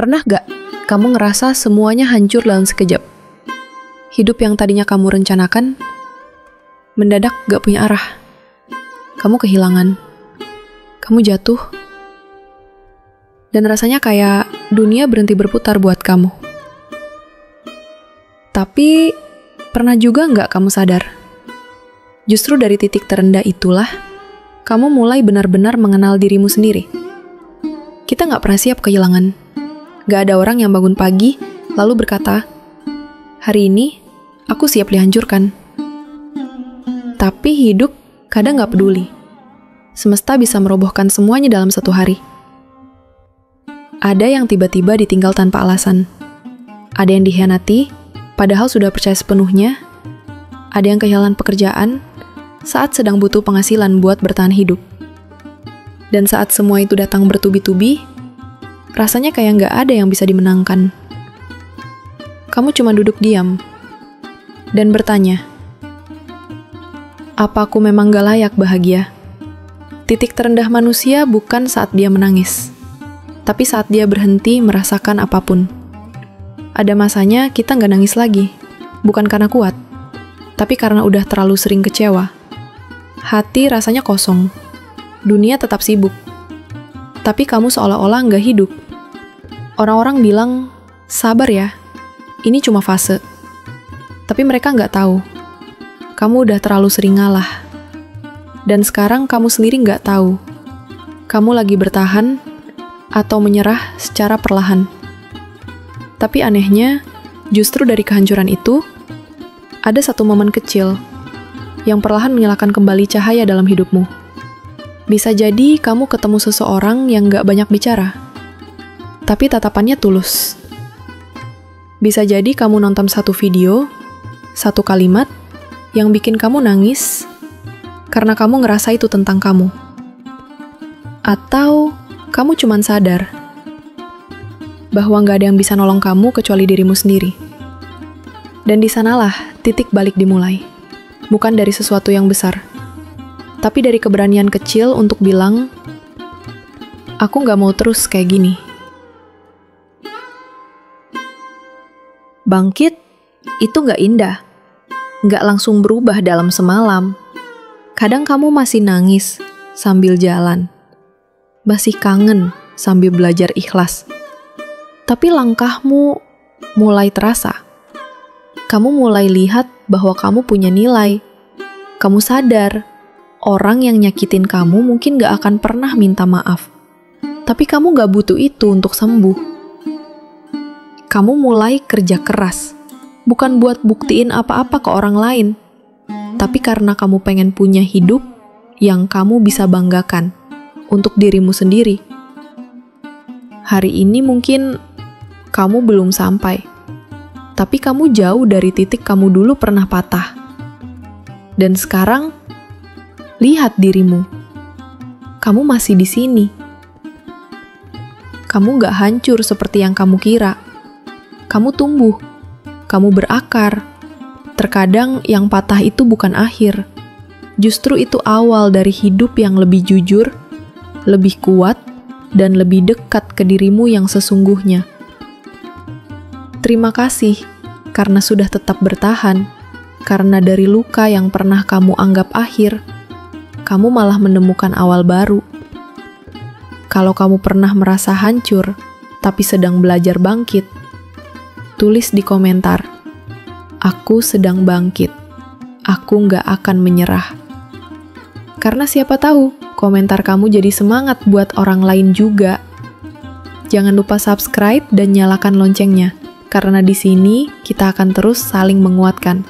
Pernah gak kamu ngerasa semuanya hancur dalam sekejap? Hidup yang tadinya kamu rencanakan, mendadak gak punya arah. Kamu kehilangan. Kamu jatuh. Dan rasanya kayak dunia berhenti berputar buat kamu. Tapi, pernah juga gak kamu sadar? Justru dari titik terendah itulah, kamu mulai benar-benar mengenal dirimu sendiri. Kita gak pernah siap kehilangan. Gak ada orang yang bangun pagi, lalu berkata, "Hari ini, aku siap dihancurkan." Tapi hidup kadang gak peduli. Semesta bisa merobohkan semuanya dalam satu hari. Ada yang tiba-tiba ditinggal tanpa alasan. Ada yang dikhianati, padahal sudah percaya sepenuhnya. Ada yang kehilangan pekerjaan saat sedang butuh penghasilan buat bertahan hidup. Dan saat semua itu datang bertubi-tubi, rasanya kayak nggak ada yang bisa dimenangkan. Kamu cuma duduk diam dan bertanya, apa aku memang gak layak bahagia? Titik terendah manusia bukan saat dia menangis, tapi saat dia berhenti merasakan apapun. Ada masanya kita nggak nangis lagi, bukan karena kuat, tapi karena udah terlalu sering kecewa. Hati rasanya kosong, dunia tetap sibuk, tapi kamu seolah-olah nggak hidup. Orang-orang bilang, sabar ya, ini cuma fase. Tapi mereka nggak tahu, kamu udah terlalu sering ngalah. Dan sekarang kamu sendiri nggak tahu, kamu lagi bertahan atau menyerah secara perlahan. Tapi anehnya, justru dari kehancuran itu, ada satu momen kecil yang perlahan menyalakan kembali cahaya dalam hidupmu. Bisa jadi kamu ketemu seseorang yang nggak banyak bicara, tapi tatapannya tulus. Bisa jadi kamu nonton satu video, satu kalimat, yang bikin kamu nangis, karena kamu ngerasa itu tentang kamu. Atau, kamu cuman sadar, bahwa nggak ada yang bisa nolong kamu kecuali dirimu sendiri. Dan di sanalah titik balik dimulai. Bukan dari sesuatu yang besar, tapi dari keberanian kecil untuk bilang, aku nggak mau terus kayak gini. Bangkit, itu nggak indah. Nggak langsung berubah dalam semalam. Kadang kamu masih nangis sambil jalan. Masih kangen sambil belajar ikhlas. Tapi langkahmu mulai terasa. Kamu mulai lihat bahwa kamu punya nilai. Kamu sadar, orang yang nyakitin kamu mungkin gak akan pernah minta maaf. Tapi kamu gak butuh itu untuk sembuh. Kamu mulai kerja keras, bukan buat buktiin apa-apa ke orang lain, tapi karena kamu pengen punya hidup yang kamu bisa banggakan untuk dirimu sendiri. Hari ini mungkin kamu belum sampai, tapi kamu jauh dari titik kamu dulu pernah patah. Dan sekarang, lihat dirimu. Kamu masih di sini. Kamu gak hancur seperti yang kamu kira. Kamu tumbuh. Kamu berakar. Terkadang yang patah itu bukan akhir. Justru itu awal dari hidup yang lebih jujur, lebih kuat, dan lebih dekat ke dirimu yang sesungguhnya. Terima kasih karena sudah tetap bertahan, karena dari luka yang pernah kamu anggap akhir, kamu malah menemukan awal baru. Kalau kamu pernah merasa hancur, tapi sedang belajar bangkit, tulis di komentar, aku sedang bangkit, aku nggak akan menyerah. Karena siapa tahu, komentar kamu jadi semangat buat orang lain juga. Jangan lupa subscribe dan nyalakan loncengnya. Karena di sini kita akan terus saling menguatkan.